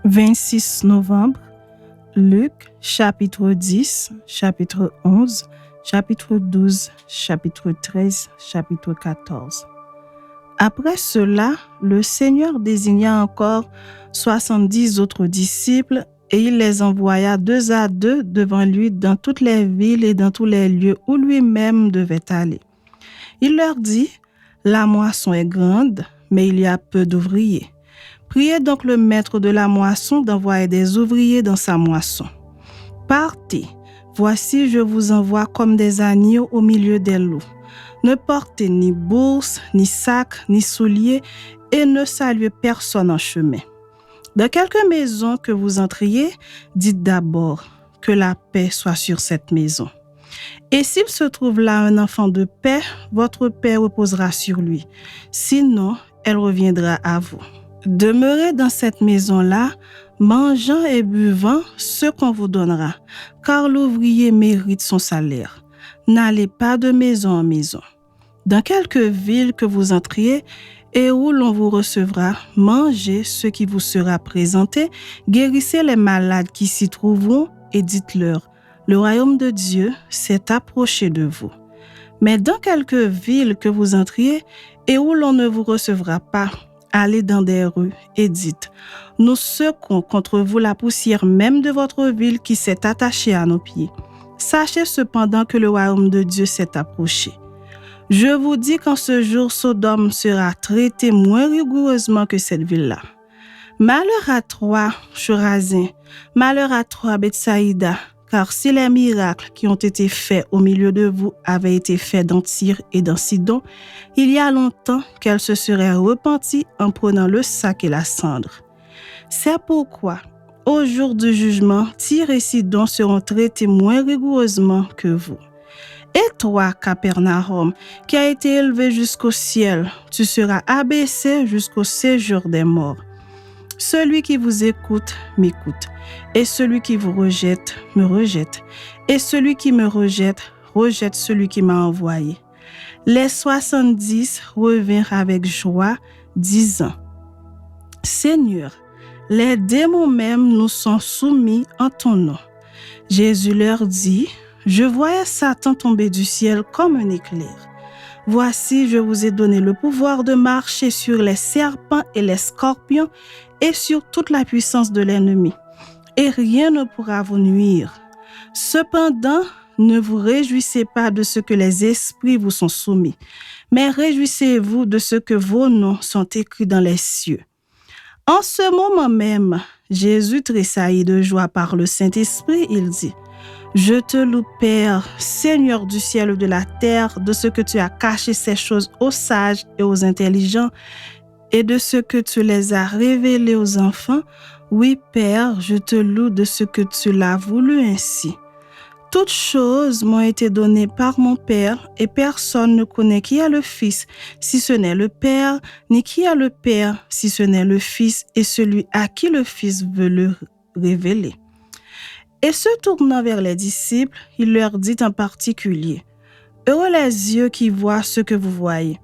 26 novembre, Luc, chapitre 10, chapitre 11, chapitre 12, chapitre 13, chapitre 14. Après cela, le Seigneur désigna encore 70 autres disciples et il les envoya 2 à 2 devant lui dans toutes les villes et dans tous les lieux où lui-même devait aller. Il leur dit, « La moisson est grande, mais il y a peu d'ouvriers. Priez donc le maître de la moisson d'envoyer des ouvriers dans sa moisson. Partez, voici je vous envoie comme des agneaux au milieu des loups. Ne portez ni bourse, ni sac, ni souliers, et ne saluez personne en chemin. Dans quelque maison que vous entriez, dites d'abord que la paix soit sur cette maison. Et s'il se trouve là un enfant de paix, votre paix reposera sur lui. Sinon, elle reviendra à vous. Demeurez dans cette maison-là, mangeant et buvant ce qu'on vous donnera, car l'ouvrier mérite son salaire. N'allez pas de maison en maison. Dans quelque ville que vous entriez et où l'on vous recevra, mangez ce qui vous sera présenté, guérissez les malades qui s'y trouveront et dites-leur, le royaume de Dieu s'est approché de vous. Mais dans quelque ville que vous entriez et où l'on ne vous recevra pas, allez dans des rues et dites, nous secouons contre vous la poussière même de votre ville qui s'est attachée à nos pieds. Sachez cependant que le royaume de Dieu s'est approché. Je vous dis qu'en ce jour, Sodome sera traité moins rigoureusement que cette ville-là. Malheur à toi, Chorazin, malheur à toi, Bethsaïda, car si les miracles qui ont été faits au milieu de vous avaient été faits dans Tyr et dans Sidon, il y a longtemps qu'elles se seraient repenties en prenant le sac et la cendre. C'est pourquoi, au jour du jugement, Tyr et Sidon seront traités moins rigoureusement que vous. Et toi, Capernaum, qui a été élevé jusqu'au ciel, tu seras abaissé jusqu'au séjour des morts. Celui qui vous écoute, m'écoute, et celui qui vous rejette, me rejette, et celui qui me rejette, rejette celui qui m'a envoyé. Les 70 revinrent avec joie, disant, « Seigneur, les démons même nous sont soumis en ton nom. » Jésus leur dit, « Je voyais Satan tomber du ciel comme un éclair. Voici, je vous ai donné le pouvoir de marcher sur les serpents et les scorpions et sur toute la puissance de l'ennemi, et rien ne pourra vous nuire. Cependant, ne vous réjouissez pas de ce que les esprits vous sont soumis, mais réjouissez-vous de ce que vos noms sont écrits dans les cieux. » En ce moment même, Jésus tressaillit de joie par le Saint-Esprit, il dit, « Je te loue, Père, Seigneur du ciel et de la terre, de ce que tu as caché ces choses aux sages et aux intelligents, et de ce que tu les as révélées aux enfants. Oui, Père, je te loue de ce que tu l'as voulu ainsi. Toutes choses m'ont été données par mon Père, et personne ne connaît qui est le Fils, si ce n'est le Père, ni qui est le Père, si ce n'est le Fils, et celui à qui le Fils veut le révéler. » Et se tournant vers les disciples, il leur dit en particulier, « Heureux les yeux qui voient ce que vous voyez.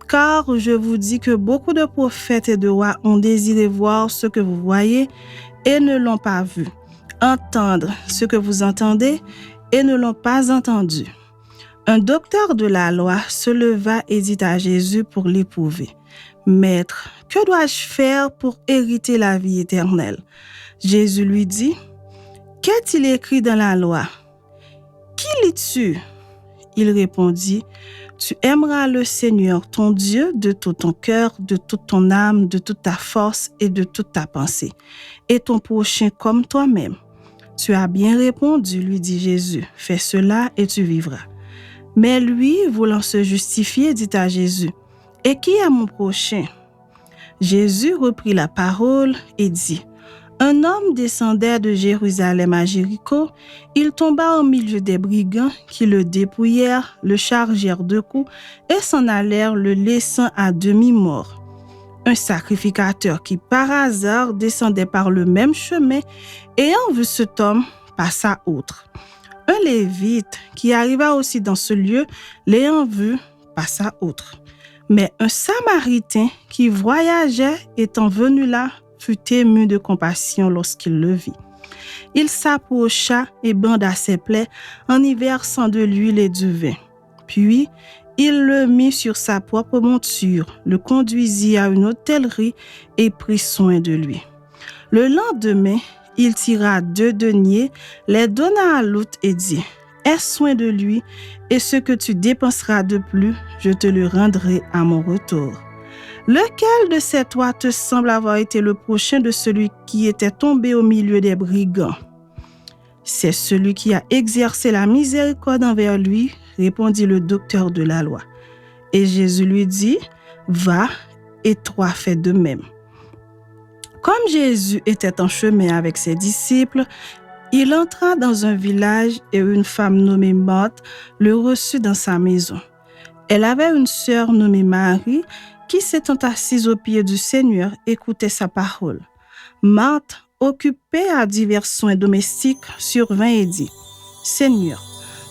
Car je vous dis que beaucoup de prophètes et de rois ont désiré voir ce que vous voyez et ne l'ont pas vu, entendre ce que vous entendez et ne l'ont pas entendu. » Un docteur de la loi se leva et dit à Jésus pour l'éprouver, « Maître, que dois-je faire pour hériter la vie éternelle? » Jésus lui dit, « Qu'est-il écrit dans la loi? Qui lis-tu? » Il répondit, « Tu aimeras le Seigneur, ton Dieu, de tout ton cœur, de toute ton âme, de toute ta force et de toute ta pensée, et ton prochain comme toi-même. » « Tu as bien répondu, lui dit Jésus, « Fais cela et tu vivras. » Mais lui, voulant se justifier, dit à Jésus, « Et qui est mon prochain? » Jésus reprit la parole et dit, « Un homme descendait de Jérusalem à Jéricho. Il tomba au milieu des brigands qui le dépouillèrent, le chargèrent de coups et s'en allèrent le laissant à demi-mort. Un sacrificateur qui par hasard descendait par le même chemin, ayant vu cet homme, passa outre. Un lévite qui arriva aussi dans ce lieu, l'ayant vu, passa outre. Mais un Samaritain qui voyageait, étant venu là, fut ému de compassion lorsqu'il le vit. Il s'approcha et banda ses plaies en y versant de l'huile et du vin. Puis, il le mit sur sa propre monture, le conduisit à une hôtellerie et prit soin de lui. Le lendemain, il tira 2 deniers, les donna à l'hôte et dit « Aie soin de lui, et ce que tu dépenseras de plus, je te le rendrai à mon retour. » Lequel de ces 3 te semble avoir été le prochain de celui qui était tombé au milieu des brigands? C'est celui qui a exercé la miséricorde envers lui, répondit le docteur de la loi. Et Jésus lui dit, va, et toi fais de même. Comme Jésus était en chemin avec ses disciples, il entra dans un village et une femme nommée Marthe le reçut dans sa maison. Elle avait une sœur nommée Marie qui, s'étant assise aux pieds du Seigneur, écoutait sa parole. Marthe, occupée à divers soins domestiques, survint et dit, « Seigneur,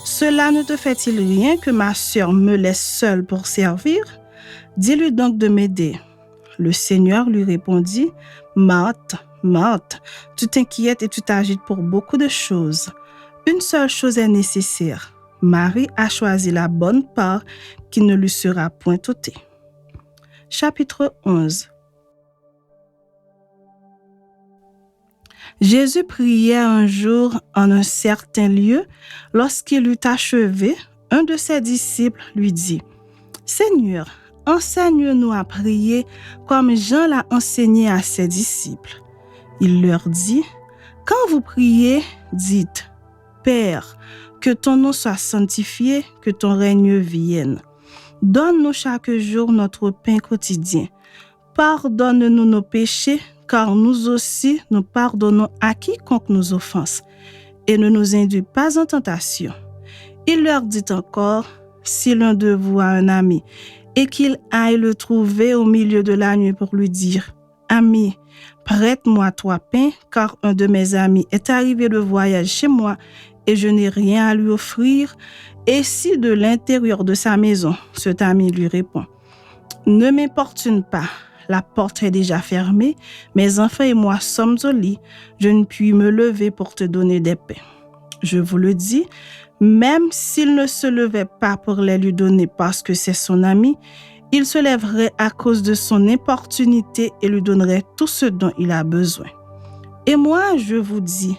cela ne te fait-il rien que ma sœur me laisse seule pour servir? Dis-lui donc de m'aider. » Le Seigneur lui répondit, « Marthe, Marthe, tu t'inquiètes et tu t'agites pour beaucoup de choses. Une seule chose est nécessaire. Marie a choisi la bonne part qui ne lui sera point ôtée. » Chapitre 11. Jésus priait un jour en un certain lieu. Lorsqu'il eut achevé, un de ses disciples lui dit, « Seigneur, enseigne-nous à prier comme Jean l'a enseigné à ses disciples. » Il leur dit, « Quand vous priez, dites, « Père, que ton nom soit sanctifié, que ton règne vienne. Donne-nous chaque jour notre pain quotidien. Pardonne-nous nos péchés, car nous aussi nous pardonnons à quiconque nous offense. Et ne nous induis pas en tentation. » Il leur dit encore, « Si l'un de vous a un ami, et qu'il aille le trouver au milieu de la nuit pour lui dire, « Ami, prête-moi 3 pains, car un de mes amis est arrivé de voyage chez moi, et je n'ai rien à lui offrir. » Et si de l'intérieur de sa maison, cet ami lui répond, « Ne m'importune pas, la porte est déjà fermée, mes enfants et moi sommes au lit, je ne puis me lever pour te donner des pains. » Je vous le dis, même s'il ne se levait pas pour les lui donner parce que c'est son ami, il se lèverait à cause de son importunité et lui donnerait tout ce dont il a besoin. Et moi, je vous dis,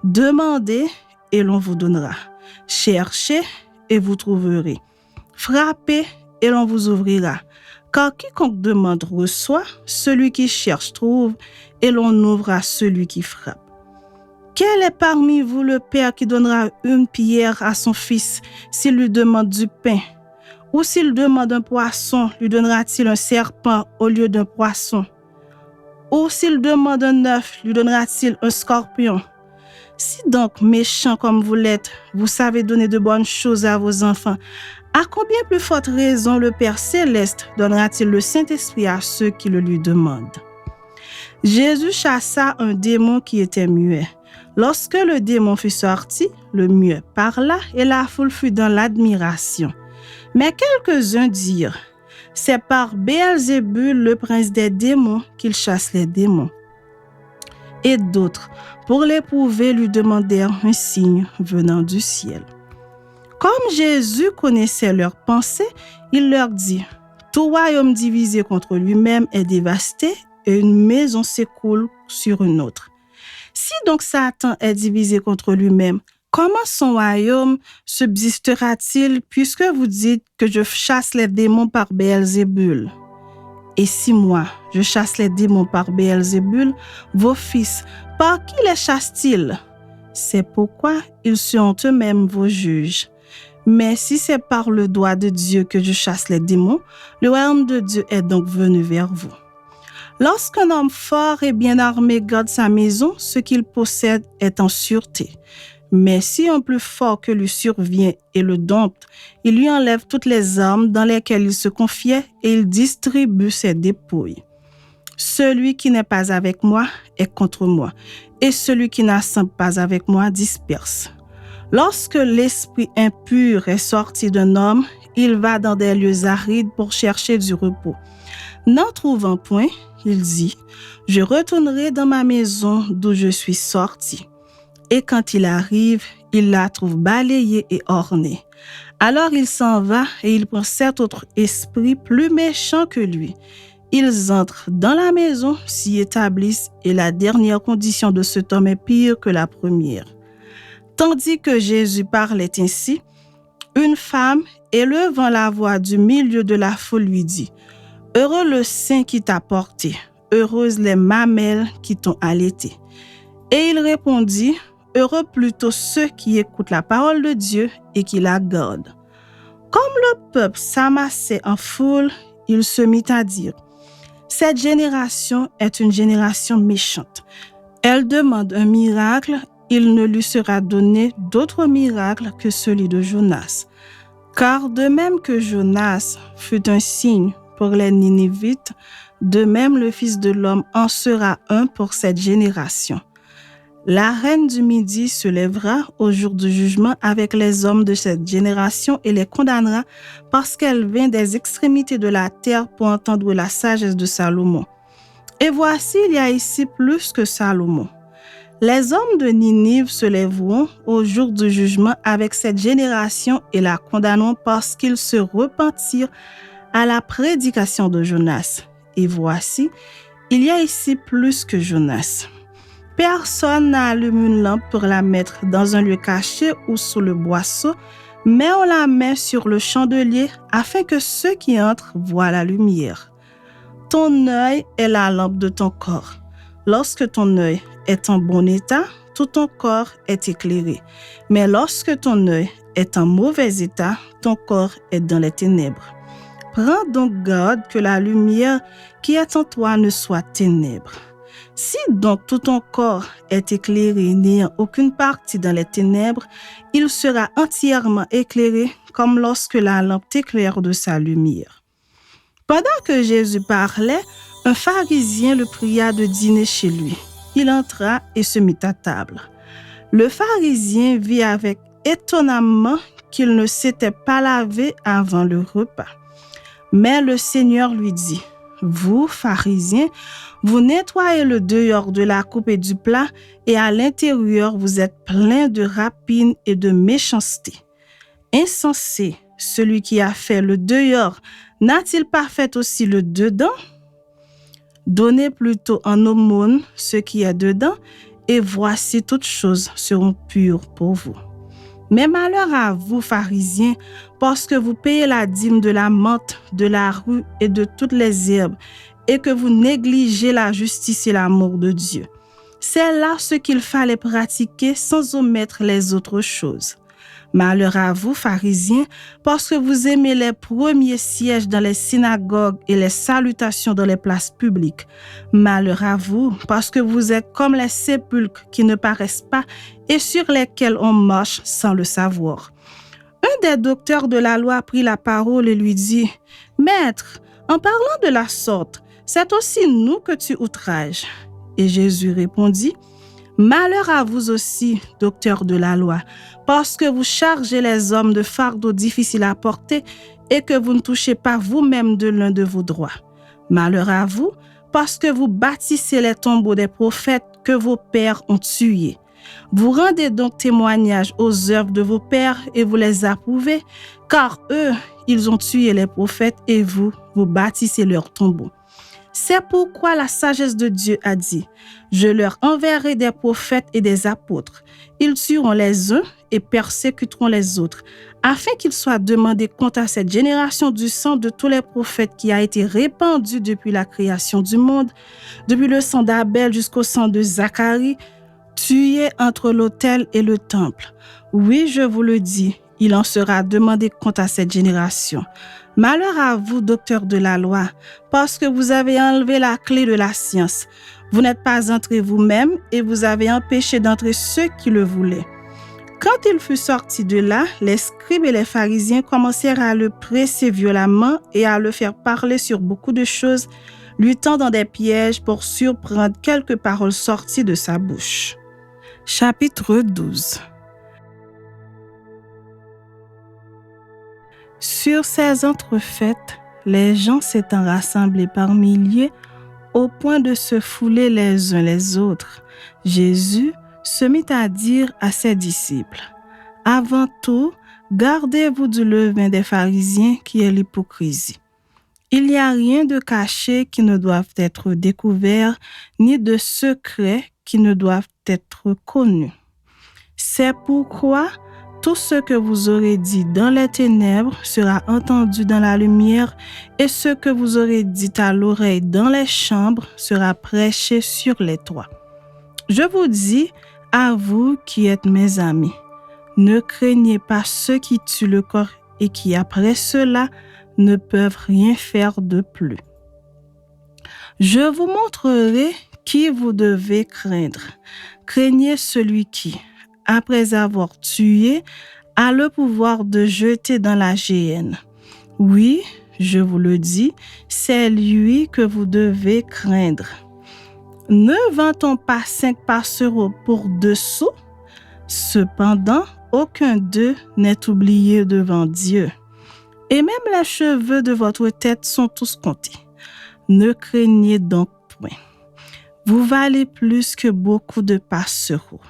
demandez et l'on vous donnera. Cherchez et vous trouverez. Frappez et l'on vous ouvrira. Car quiconque demande reçoit, celui qui cherche trouve, et l'on ouvre à celui qui frappe. Quel est parmi vous le père qui donnera une pierre à son fils s'il lui demande du pain? Ou s'il demande un poisson, lui donnera-t-il un serpent au lieu d'un poisson? Ou s'il demande un œuf, lui donnera-t-il un scorpion? Si donc, méchants comme vous l'êtes, vous savez donner de bonnes choses à vos enfants, à combien plus forte raison le Père Céleste donnera-t-il le Saint-Esprit à ceux qui le lui demandent? Jésus chassa un démon qui était muet. Lorsque le démon fut sorti, le muet parla et la foule fut dans l'admiration. Mais quelques-uns dirent, « C'est par Béelzébul, le prince des démons, qu'il chasse les démons. » Et d'autres, pour l'éprouver, lui demandèrent un signe venant du ciel. Comme Jésus connaissait leurs pensées, il leur dit, « Tout royaume divisé contre lui-même est dévasté et une maison s'écoule sur une autre. Si donc Satan est divisé contre lui-même, comment son royaume subsistera-t-il puisque vous dites que je chasse les démons par Béelzébul? Et si moi, je chasse les démons par Béelzébul, vos fils, par qui les chassent-ils? C'est pourquoi ils sont eux-mêmes vos juges. Mais si c'est par le doigt de Dieu que je chasse les démons, le royaume de Dieu est donc venu vers vous. Lorsqu'un homme fort et bien armé garde sa maison, ce qu'il possède est en sûreté. Mais si un plus fort que lui survient et le dompte, il lui enlève toutes les armes dans lesquelles il se confiait et il distribue ses dépouilles. Celui qui n'est pas avec moi est contre moi, et celui qui n'assemble pas avec moi disperse. Lorsque l'esprit impur est sorti d'un homme, il va dans des lieux arides pour chercher du repos. N'en trouvant point, il dit, « Je retournerai dans ma maison d'où je suis sorti. » Et quand il arrive, il la trouve balayée et ornée. Alors il s'en va et il prend 7 autres esprits plus méchants que lui. Ils entrent dans la maison, s'y établissent et la dernière condition de cet homme est pire que la première. Tandis que Jésus parlait ainsi, une femme, élevant la voix du milieu de la foule, lui dit, « Heureux le sein qui t'a porté, heureuses les mamelles qui t'ont allaité. » Et il répondit, « Heureux plutôt ceux qui écoutent la parole de Dieu et qui la gardent. » Comme le peuple s'amassait en foule, il se mit à dire, « Cette génération est une génération méchante. Elle demande un miracle, il ne lui sera donné d'autre miracle que celui de Jonas. Car de même que Jonas fut un signe pour les Ninivites, de même le Fils de l'homme en sera un pour cette génération. La reine du Midi se lèvera au jour du jugement avec les hommes de cette génération et les condamnera parce qu'elle vient des extrémités de la terre pour entendre la sagesse de Salomon. Et voici, il y a ici plus que Salomon. Les hommes de Ninive se lèveront au jour du jugement avec cette génération et la condamneront parce qu'ils se repentirent à la prédication de Jonas. Et voici, il y a ici plus que Jonas. Personne n'allume une lampe pour la mettre dans un lieu caché ou sous le boisseau, mais on la met sur le chandelier afin que ceux qui entrent voient la lumière. Ton œil est la lampe de ton corps. Lorsque ton œil est en bon état, tout ton corps est éclairé. Mais lorsque ton œil est en mauvais état, ton corps est dans les ténèbres. Prends donc garde que la lumière qui est en toi ne soit ténèbres. Si donc tout ton corps est éclairé, n'ayant aucune partie dans les ténèbres, il sera entièrement éclairé comme lorsque la lampe t'éclaire de sa lumière. » Pendant que Jésus parlait, un pharisien le pria de dîner chez lui. Il entra et se mit à table. Le pharisien vit avec étonnement qu'il ne s'était pas lavé avant le repas. Mais le Seigneur lui dit, « Vous, pharisiens, vous nettoyez le dehors de la coupe et du plat, et à l'intérieur, vous êtes pleins de rapine et de méchanceté. Insensé, celui qui a fait le dehors, n'a-t-il pas fait aussi le dedans? Donnez plutôt en aumône ce qui est dedans, et voici toutes choses seront pures pour vous. Mais malheur à vous, pharisiens, parce que vous payez la dîme de la menthe, de la rue et de toutes les herbes, et que vous négligez la justice et l'amour de Dieu. C'est là ce qu'il fallait pratiquer sans omettre les autres choses. Malheur à vous, pharisiens, parce que vous aimez les premiers sièges dans les synagogues et les salutations dans les places publiques. Malheur à vous, parce que vous êtes comme les sépulcres qui ne paraissent pas et sur lesquels on marche sans le savoir. Un des docteurs de la loi prit la parole et lui dit, « Maître, en parlant de la sorte, c'est aussi nous que tu outrages. » Et Jésus répondit, « Malheur à vous aussi, docteurs de la loi, parce que vous chargez les hommes de fardeaux difficiles à porter et que vous ne touchez pas vous-même de l'un de vos droits. Malheur à vous, parce que vous bâtissez les tombeaux des prophètes que vos pères ont tués. Vous rendez donc témoignage aux œuvres de vos pères et vous les approuvez, car eux, ils ont tué les prophètes et vous bâtissez leurs tombeaux. C'est pourquoi la sagesse de Dieu a dit, « Je leur enverrai des prophètes et des apôtres. Ils tueront les uns et persécuteront les autres, afin qu'il soit demandé compte à cette génération du sang de tous les prophètes qui a été répandu depuis la création du monde, depuis le sang d'Abel jusqu'au sang de Zacharie, tué entre l'autel et le temple. Oui, je vous le dis, il en sera demandé compte à cette génération. Malheur à vous, docteurs de la loi, parce que vous avez enlevé la clé de la science. Vous n'êtes pas entrés vous-même et vous avez empêché d'entrer ceux qui le voulaient. » Quand il fut sorti de là, les scribes et les pharisiens commencèrent à le presser violemment et à le faire parler sur beaucoup de choses, lui tendant des pièges pour surprendre quelques paroles sorties de sa bouche. Chapitre 12. Sur ces entrefaites, les gens s'étant rassemblés par milliers au point de se fouler les uns les autres, Jésus se mit à dire à ses disciples, « Avant tout, gardez-vous du levain des pharisiens qui est l'hypocrisie. Il n'y a rien de caché qui ne doive être découvert, ni de secret qui ne doivent être connus. C'est pourquoi tout ce que vous aurez dit dans les ténèbres sera entendu dans la lumière, et ce que vous aurez dit à l'oreille dans les chambres sera prêché sur les toits. Je vous dis, à vous qui êtes mes amis, ne craignez pas ceux qui tuent le corps et qui, après cela, ne peuvent rien faire de plus. Je vous montrerai qui vous devez craindre. Craignez celui qui, après avoir tué, a le pouvoir de jeter dans la géhenne. Oui, je vous le dis, c'est lui que vous devez craindre. Ne vend-on pas 5 passereaux pour 2 sous? Cependant, aucun d'eux n'est oublié devant Dieu. Et même les cheveux de votre tête sont tous comptés. Ne craignez donc point. Vous valez plus que beaucoup de passereaux.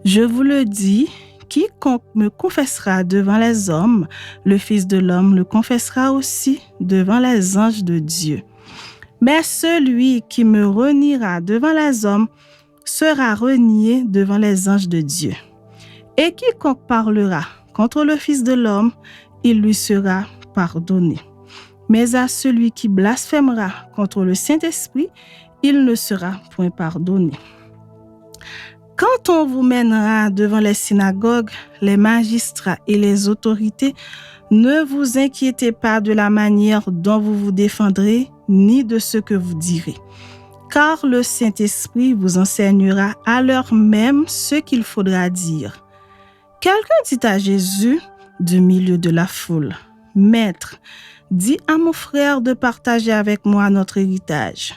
Je vous le dis, quiconque me confessera devant les hommes, le Fils de l'homme le confessera aussi devant les anges de Dieu. Mais celui qui me reniera devant les hommes sera renié devant les anges de Dieu. Et quiconque parlera contre le Fils de l'homme, il lui sera pardonné. Mais à celui qui blasphémera contre le Saint-Esprit, il ne sera point pardonné. Quand on vous mènera devant les synagogues, les magistrats et les autorités, ne vous inquiétez pas de la manière dont vous vous défendrez, ni de ce que vous direz. Car le Saint-Esprit vous enseignera à l'heure même ce qu'il faudra dire. Quelqu'un dit à Jésus, du milieu de la foule, « Maître, dis à mon frère de partager avec moi notre héritage. »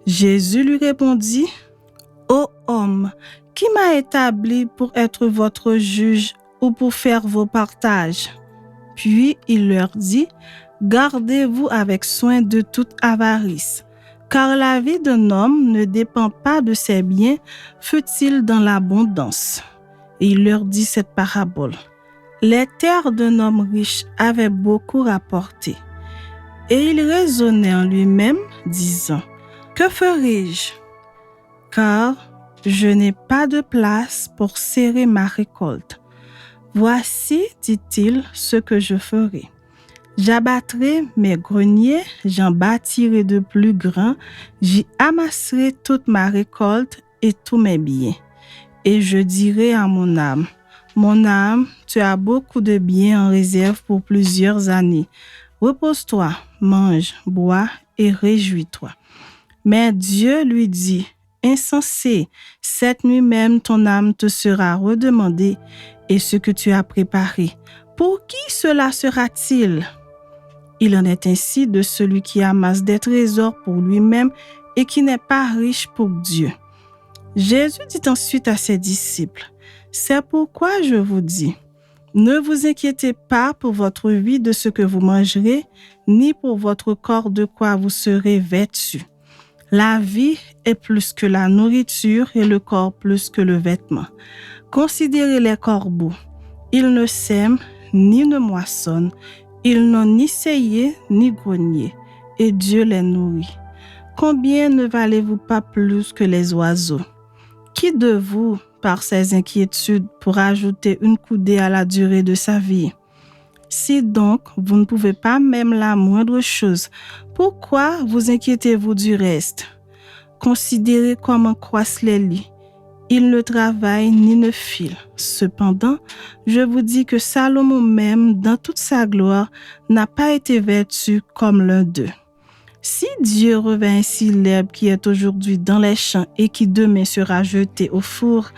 Jésus lui répondit, « Ô homme, qui m'a établi pour être votre juge ou pour faire vos partages? » Puis il leur dit, « Gardez-vous avec soin de toute avarice, car la vie d'un homme ne dépend pas de ses biens, fût-il dans l'abondance. » Et il leur dit cette parabole. Les terres d'un homme riche avaient beaucoup rapporté. Et il raisonnait en lui-même, disant, « Que ferai-je? Car je n'ai pas de place pour serrer ma récolte. Voici, dit-il, ce que je ferai. J'abattrai mes greniers, j'en bâtirai de plus grands, j'y amasserai toute ma récolte et tous mes biens. Et je dirai à mon âme, mon âme, tu as beaucoup de biens en réserve pour plusieurs années. Repose-toi, mange, bois et réjouis-toi. Mais Dieu lui dit, insensé, cette nuit même ton âme te sera redemandée et ce que tu as préparé. Pour qui cela sera-t-il? Il en est ainsi de celui qui amasse des trésors pour lui-même et qui n'est pas riche pour Dieu. Jésus dit ensuite à ses disciples, c'est pourquoi je vous dis, ne vous inquiétez pas pour votre vie de ce que vous mangerez, ni pour votre corps de quoi vous serez vêtus. La vie est plus que la nourriture et le corps plus que le vêtement. Considérez les corbeaux. Ils ne sèment ni ne moissonnent. Ils n'ont ni séyé ni grenier. Et Dieu les nourrit. Combien ne valez-vous pas plus que les oiseaux? Qui de vous, par ses inquiétudes, pourra ajouter une coudée à la durée de sa vie? Si donc vous ne pouvez pas même la moindre chose, pourquoi vous inquiétez-vous du reste? Considérez comment croissent les lits. Ils ne travaillent ni ne filent. Cependant, je vous dis que Salomon même, dans toute sa gloire, n'a pas été vêtu comme l'un d'eux. Si Dieu revêt ainsi l'herbe qui est aujourd'hui dans les champs et qui demain sera jetée au four,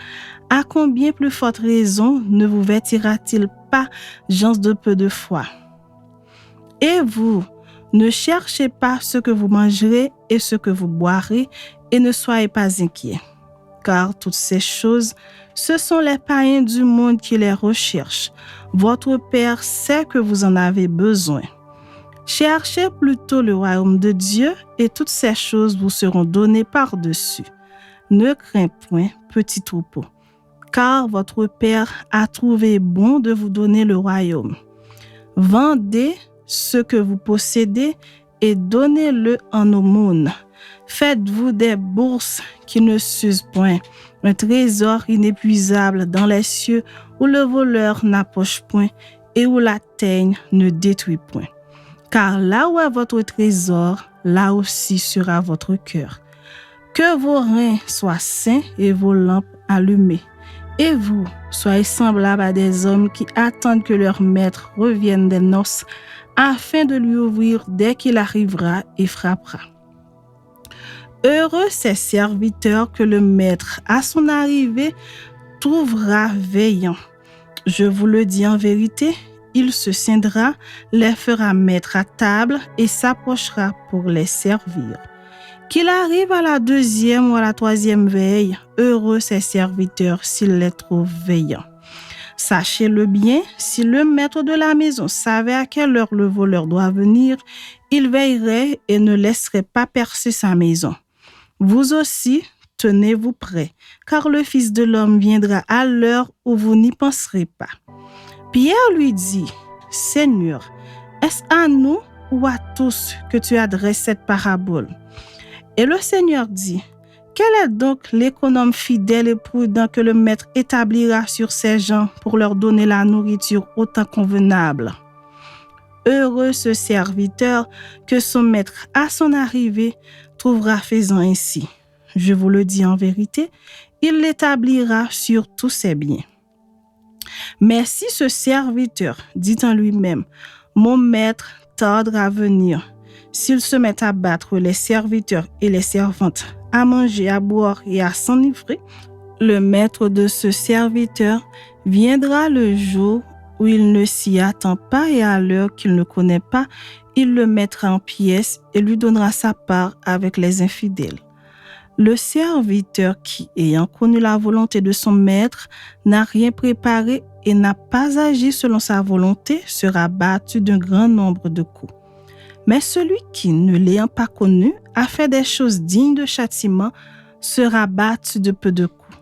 à combien plus forte raison ne vous vêtira-t-il pas, gens de peu de foi? Et vous, ne cherchez pas ce que vous mangerez et ce que vous boirez, et ne soyez pas inquiets. car toutes ces choses, ce sont les païens du monde qui les recherchent. Votre Père sait que vous en avez besoin. Cherchez plutôt le royaume de Dieu et toutes ces choses vous seront données par-dessus. Ne crains point, petit troupeau, car votre Père a trouvé bon de vous donner le royaume. Vendez ce que vous possédez et donnez-le en aumône. Faites-vous des bourses qui ne s'usent point, un trésor inépuisable dans les cieux où le voleur n'approche point et où la teigne ne détruit point. Car là où est votre trésor, là aussi sera votre cœur. Que vos reins soient sains et vos lampes allumées. Et vous, soyez semblables à des hommes qui attendent que leur maître revienne des noces afin de lui ouvrir dès qu'il arrivera et frappera. Heureux ces serviteurs que le maître, à son arrivée, trouvera veillant. Je vous le dis en vérité, il se scindra, les fera mettre à table et s'approchera pour les servir. Qu'il arrive à la 2e ou à la 3e veille, heureux ces serviteurs s'il les trouve veillants. Sachez-le bien, si le maître de la maison savait à quelle heure le voleur doit venir, il veillerait et ne laisserait pas percer sa maison. Vous aussi, tenez-vous prêts, car le Fils de l'homme viendra à l'heure où vous n'y penserez pas. Pierre lui dit, « Seigneur, est-ce à nous ou à tous que tu adresses cette parabole ?» Et le Seigneur dit, « Quel est donc l'économe fidèle et prudent que le maître établira sur ses gens pour leur donner la nourriture au temps convenable? Heureux ce serviteur que son maître à son arrivée trouvera faisant ainsi. Je vous le dis en vérité, il l'établira sur tous ses biens. Mais si ce serviteur dit en lui-même, « Mon maître tarde à venir », s'il se met à battre les serviteurs et les servantes, à manger, à boire et à s'enivrer, le maître de ce serviteur viendra le jour où il ne s'y attend pas et à l'heure qu'il ne connaît pas, il le mettra en pièces et lui donnera sa part avec les infidèles. Le serviteur qui, ayant connu la volonté de son maître, n'a rien préparé et n'a pas agi selon sa volonté, sera battu d'un grand nombre de coups. Mais celui qui, ne l'ayant pas connu, a fait des choses dignes de châtiment, sera battu de peu de coups.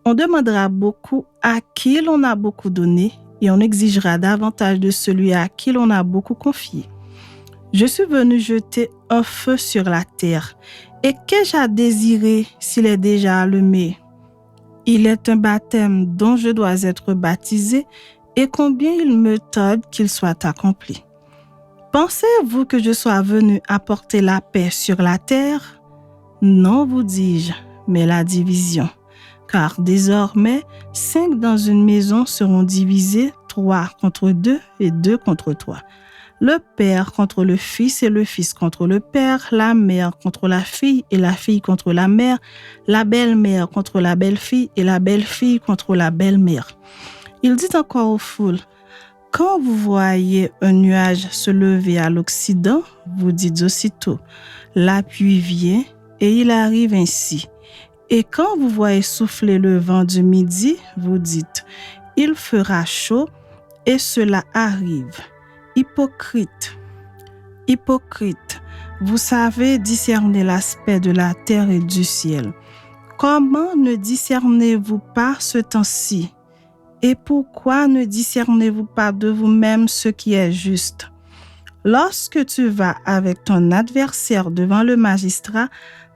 On demandera beaucoup à qui l'on a beaucoup donné et on exigera davantage de celui à qui l'on a beaucoup confié. Je suis venu jeter un feu sur la terre, et qu'ai-je à désirer s'il est déjà allumé? Il est un baptême dont je dois être baptisé, et combien il me tarde qu'il soit accompli. Pensez-vous que je sois venu apporter la paix sur la terre? Non, vous dis-je, mais la division. Car désormais, 5 dans une maison seront divisés, 3 contre 2 et 2 contre 3. Le père contre le fils et le fils contre le père, la mère contre la fille et la fille contre la mère, la belle-mère contre la belle-fille et la belle-fille contre la belle-mère. Il dit encore aux foules, « Quand vous voyez un nuage se lever à l'Occident, vous dites aussitôt, la pluie vient et il arrive ainsi. Et quand vous voyez souffler le vent du midi, vous dites, il fera chaud et cela arrive. Hypocrite, hypocrite, vous savez discerner l'aspect de la terre et du ciel. Comment ne discernez-vous pas ce temps-ci? Et pourquoi ne discernez-vous pas de vous-même ce qui est juste? Lorsque tu vas avec ton adversaire devant le magistrat,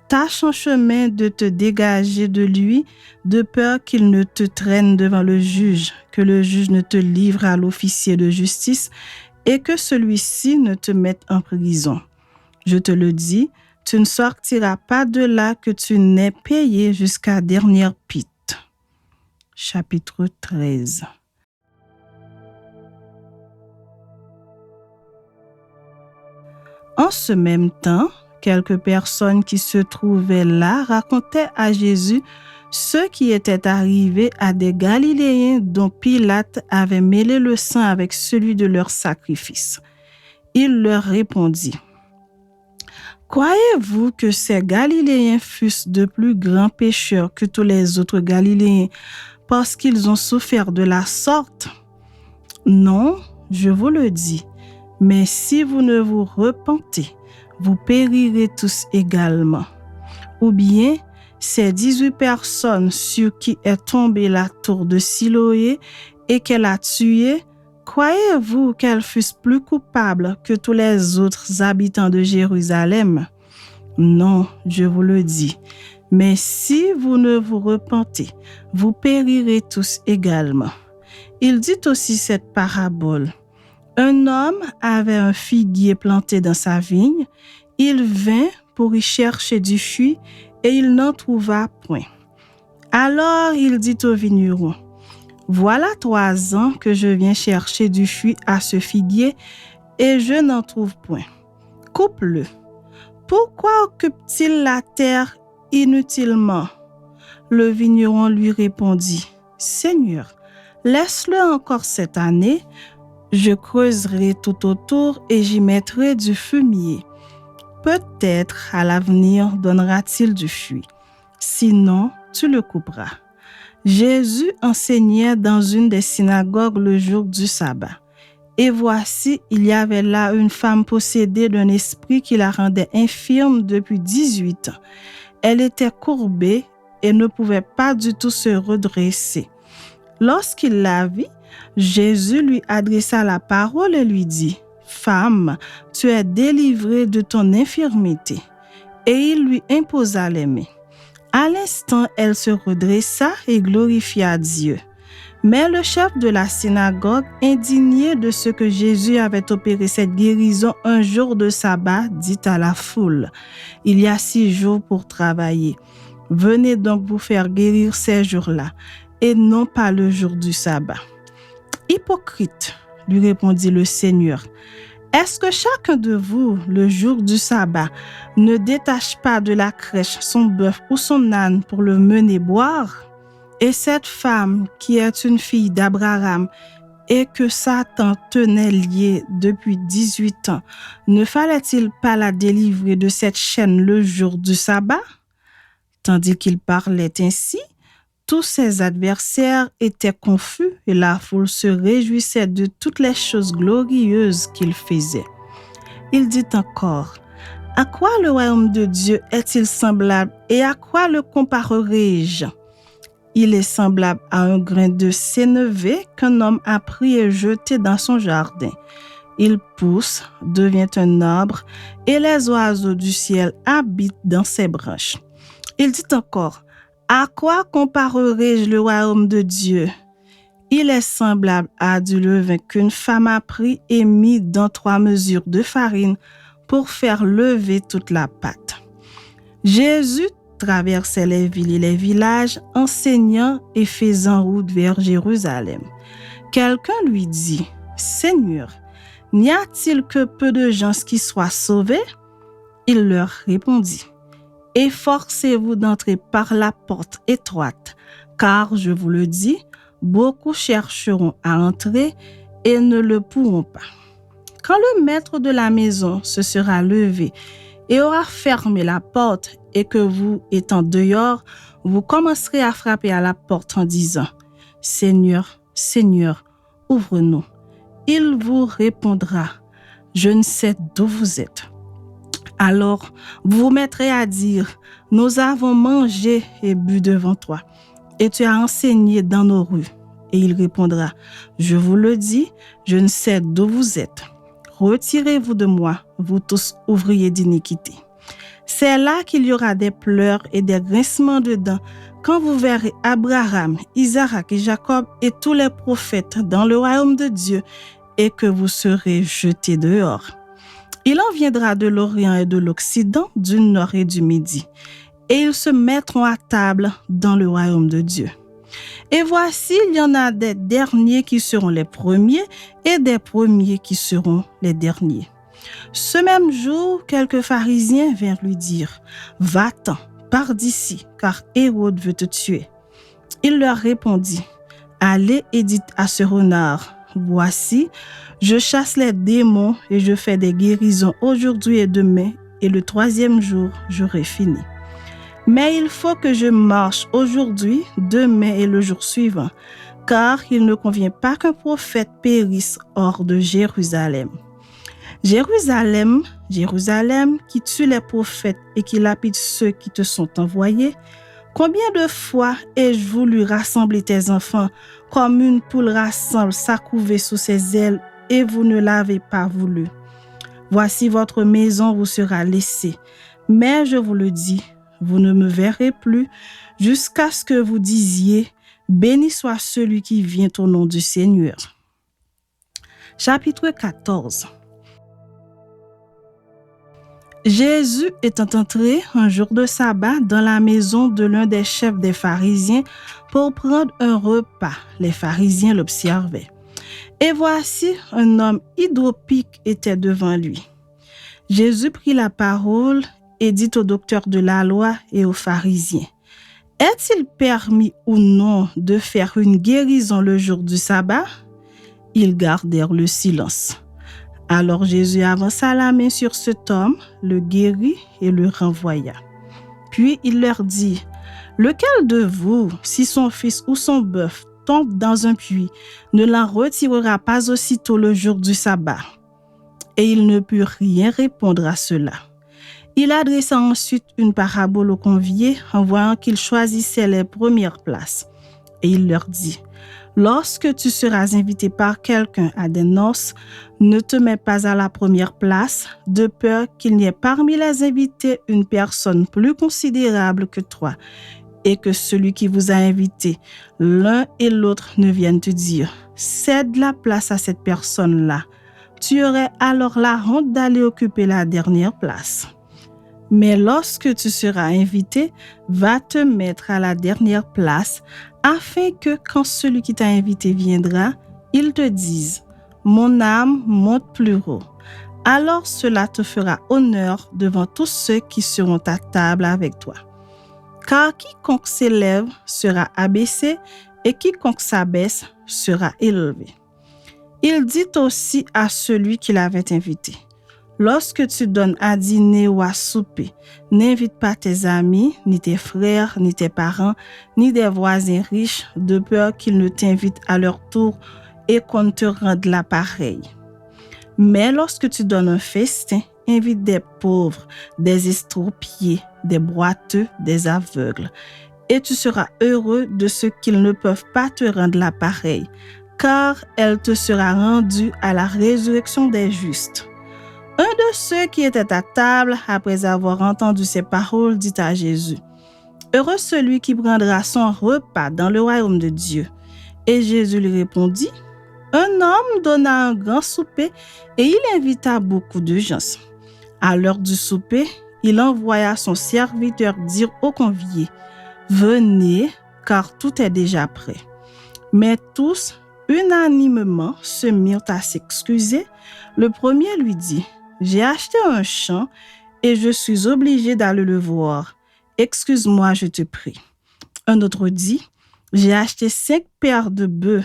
tâche en chemin de te dégager de lui, de peur qu'il ne te traîne devant le juge, que le juge ne te livre à l'officier de justice et que celui-ci ne te mette en prison. Je te le dis, tu ne sortiras pas de là que tu n'aies payé jusqu'à dernière pite. Chapitre 13. En ce même temps, quelques personnes qui se trouvaient là racontaient à Jésus ce qui était arrivé à des Galiléens dont Pilate avait mêlé le sang avec celui de leur sacrifice. Il leur répondit, « Croyez-vous que ces Galiléens fussent de plus grands pécheurs que tous les autres Galiléens parce qu'ils ont souffert de la sorte? Non, je vous le dis. Mais si vous ne vous repentez, vous périrez tous également. Ou bien, ces 18 personnes sur qui est tombée la tour de Siloé et qu'elle a tuées, croyez-vous qu'elles fussent plus coupables que tous les autres habitants de Jérusalem? Non, je vous le dis. Mais si vous ne vous repentez, vous périrez tous également. Il dit aussi cette parabole. Un homme avait un figuier planté dans sa vigne. Il vint pour y chercher du fruit et il n'en trouva point. Alors il dit au vigneron, « Voilà 3 ans que je viens chercher du fruit à ce figuier et je n'en trouve point. Coupe-le. Pourquoi occupe-t-il la terre inutilement? » Le vigneron lui répondit, « Seigneur, laisse-le encore cette année. Je creuserai tout autour et j'y mettrai du fumier. Peut-être à l'avenir donnera-t-il du fruit. Sinon, tu le couperas. » Jésus enseignait dans une des synagogues le jour du sabbat. Et voici, il y avait là une femme possédée d'un esprit qui la rendait infirme depuis 18 ans. Elle était courbée et ne pouvait pas du tout se redresser. Lorsqu'il la vit, Jésus lui adressa la parole et lui dit, « Femme, tu es délivrée de ton infirmité. » Et il lui imposa les mains. À l'instant, elle se redressa et glorifia Dieu. Mais le chef de la synagogue, indigné de ce que Jésus avait opéré cette guérison un jour de sabbat, dit à la foule, « Il y a 6 jours pour travailler. Venez donc vous faire guérir ces jours-là, et non pas le jour du sabbat. » « Hypocrite, lui répondit le Seigneur, est-ce que chacun de vous, le jour du sabbat, ne détache pas de la crèche son bœuf ou son âne pour le mener boire? Et cette femme, qui est une fille d'Abraham et que Satan tenait liée depuis 18 ans, ne fallait-il pas la délivrer de cette chaîne le jour du sabbat? » Tandis qu'il parlait ainsi, tous ses adversaires étaient confus et la foule se réjouissait de toutes les choses glorieuses qu'il faisait. Il dit encore, « À quoi le royaume de Dieu est-il semblable et à quoi le comparerai-je? Il est semblable à un grain de sénévé qu'un homme a pris et jeté dans son jardin. Il pousse, devient un arbre et les oiseaux du ciel habitent dans ses branches. » Il dit encore, « À quoi comparerai-je le royaume de Dieu? Il est semblable à du levain qu'une femme a pris et mis dans 3 mesures de farine pour faire lever toute la pâte. » Jésus traversait les villes et les villages, enseignant et faisant route vers Jérusalem. Quelqu'un lui dit, « Seigneur, n'y a-t-il que peu de gens qui soient sauvés? » Il leur répondit, « Efforcez-vous d'entrer par la porte étroite, car je vous le dis, beaucoup chercheront à entrer et ne le pourront pas. Quand le maître de la maison se sera levé et aura fermé la porte et que vous, étant dehors, vous commencerez à frapper à la porte en disant, « Seigneur, Seigneur, ouvre-nous. » Il vous répondra, « Je ne sais d'où vous êtes. » Alors, vous vous mettrez à dire, « Nous avons mangé et bu devant toi, et tu as enseigné dans nos rues. » Et il répondra, « Je vous le dis, je ne sais d'où vous êtes. Retirez-vous de moi, vous tous ouvriers d'iniquité. » C'est là qu'il y aura des pleurs et des grincements de dents quand vous verrez Abraham, Isaac et Jacob et tous les prophètes dans le royaume de Dieu et que vous serez jetés dehors. Il en viendra de l'Orient et de l'Occident, du Nord et du Midi, et ils se mettront à table dans le royaume de Dieu. Et voici, il y en a des derniers qui seront les premiers et des premiers qui seront les derniers. Ce même jour, quelques pharisiens vinrent lui dire, « Va-t'en, pars d'ici, car Hérode veut te tuer. » Il leur répondit, « Allez et dites à ce renard, voici, je chasse les démons et je fais des guérisons aujourd'hui et demain, et le troisième jour, j'aurai fini. Mais il faut que je marche aujourd'hui, demain et le jour suivant, car il ne convient pas qu'un prophète périsse hors de Jérusalem. Jérusalem, Jérusalem, qui tue les prophètes et qui lapide ceux qui te sont envoyés, combien de fois ai-je voulu rassembler tes enfants comme une poule rassemble sa couvée sous ses ailes et vous ne l'avez pas voulu. Voici votre maison vous sera laissée, mais je vous le dis, vous ne me verrez plus jusqu'à ce que vous disiez « Béni soit celui qui vient au nom du Seigneur ». Chapitre 14. Jésus étant entré un jour de sabbat dans la maison de l'un des chefs des pharisiens pour prendre un repas. Les pharisiens l'observaient. Et voici, un homme hydropique était devant lui. Jésus prit la parole et dit au docteur de la loi et aux pharisiens, « Est-il permis ou non de faire une guérison le jour du sabbat ?» Ils gardèrent le silence. Alors Jésus avança la main sur cet homme, le guérit et le renvoya. Puis il leur dit, « Lequel de vous, si son fils ou son bœuf tombe dans un puits, ne l'en retirera pas aussitôt le jour du sabbat ?» Et il ne put rien répondre à cela. Il adressa ensuite une parabole aux conviés en voyant qu'ils choisissaient les premières places. Et il leur dit, « Lorsque tu seras invité par quelqu'un à des noces, ne te mets pas à la première place, de peur qu'il n'y ait parmi les invités une personne plus considérable que toi, et que celui qui vous a invité, l'un et l'autre, ne viennent te dire « Cède la place à cette personne-là ». Tu aurais alors la honte d'aller occuper la dernière place. Mais lorsque tu seras invité, va te mettre à la dernière place, afin que quand celui qui t'a invité viendra, il te dise « Mon âme monte plus haut ». Alors cela te fera honneur devant tous ceux qui seront à table avec toi. Car quiconque s'élève sera abaissé et quiconque s'abaisse sera élevé. Il dit aussi à celui qui l'avait invité, « Lorsque tu donnes à dîner ou à souper, n'invite pas tes amis, ni tes frères, ni tes parents, ni des voisins riches, de peur qu'ils ne t'invitent à leur tour et qu'on ne te rende là pareil. Mais lorsque tu donnes un festin, invite des pauvres, des estropiés, des boiteux, des aveugles, et tu seras heureux de ce qu'ils ne peuvent pas te rendre là pareil, car elle te sera rendue à la résurrection des justes. » Un de ceux qui étaient à table, après avoir entendu ces paroles, dit à Jésus, « Heureux celui qui prendra son repas dans le royaume de Dieu. » Et Jésus lui répondit, « Un homme donna un grand souper et il invita beaucoup de gens. À l'heure du souper, il envoya son serviteur dire aux conviés, « Venez, car tout est déjà prêt. » Mais tous, unanimement, se mirent à s'excuser. Le premier lui dit, « J'ai acheté un champ et je suis obligé d'aller le voir. Excuse-moi, je te prie. » Un autre dit, « J'ai acheté 5 paires de bœufs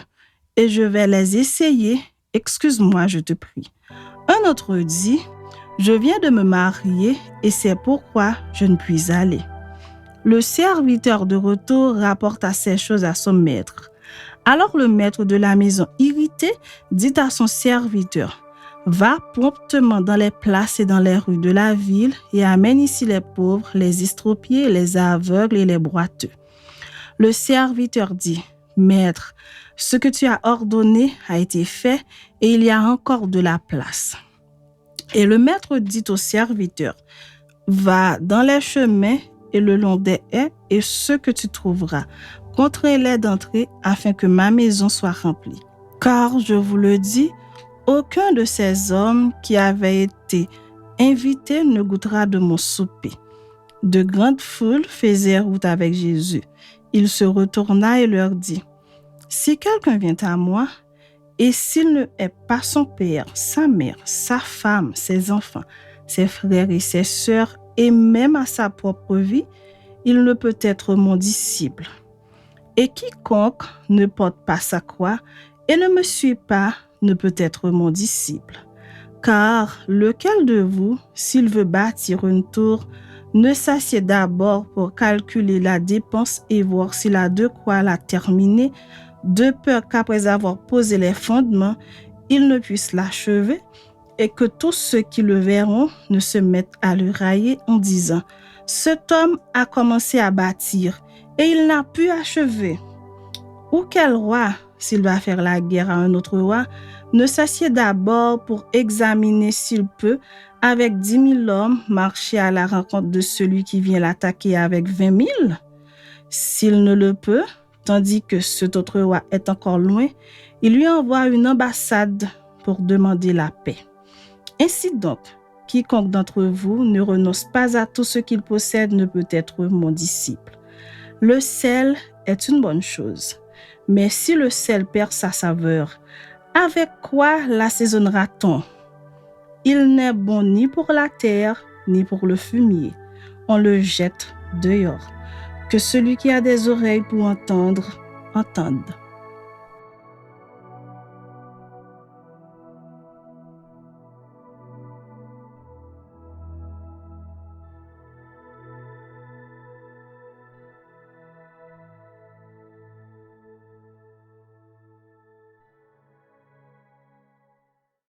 et je vais les essayer. Excuse-moi, je te prie. » Un autre dit, « Je viens de me marier et c'est pourquoi je ne puis aller. » Le serviteur de retour rapporta ces choses à son maître. Alors le maître de la maison, irrité, dit à son serviteur, « Va promptement dans les places et dans les rues de la ville et amène ici les pauvres, les estropiés, les aveugles et les boiteux. » Le serviteur dit, « Maître, ce que tu as ordonné a été fait et il y a encore de la place. » Et le maître dit au serviteur, « Va dans les chemins et le long des haies et ce que tu trouveras, contrains-les d'entrer afin que ma maison soit remplie. Car je vous le dis, aucun de ces hommes qui avaient été invités ne goûtera de mon souper. » De grandes foules faisaient route avec Jésus. Il se retourna et leur dit, « Si quelqu'un vient à moi, et s'il ne hait pas son père, sa mère, sa femme, ses enfants, ses frères et ses sœurs, et même à sa propre vie, il ne peut être mon disciple. Et quiconque ne porte pas sa croix et ne me suit pas ne peut être mon disciple. Car lequel de vous, s'il veut bâtir une tour, ne s'assied d'abord pour calculer la dépense et voir s'il a de quoi la terminer, de peur qu'après avoir posé les fondements, il ne puisse l'achever, et que tous ceux qui le verront ne se mettent à le railler en disant « Cet homme a commencé à bâtir, et il n'a pu achever. » Ou quel roi, s'il va faire la guerre à un autre roi, ne s'assied d'abord pour examiner s'il peut, avec 10 000 hommes, marcher à la rencontre de celui qui vient l'attaquer avec 20 000? S'il ne le peut, tandis que cet autre roi est encore loin, il lui envoie une ambassade pour demander la paix. Ainsi donc, quiconque d'entre vous ne renonce pas à tout ce qu'il possède ne peut être mon disciple. Le sel est une bonne chose, mais si le sel perd sa saveur, avec quoi l'assaisonnera-t-on? Il n'est bon ni pour la terre, ni pour le fumier. On le jette dehors. Que celui qui a des oreilles pour entendre, entende.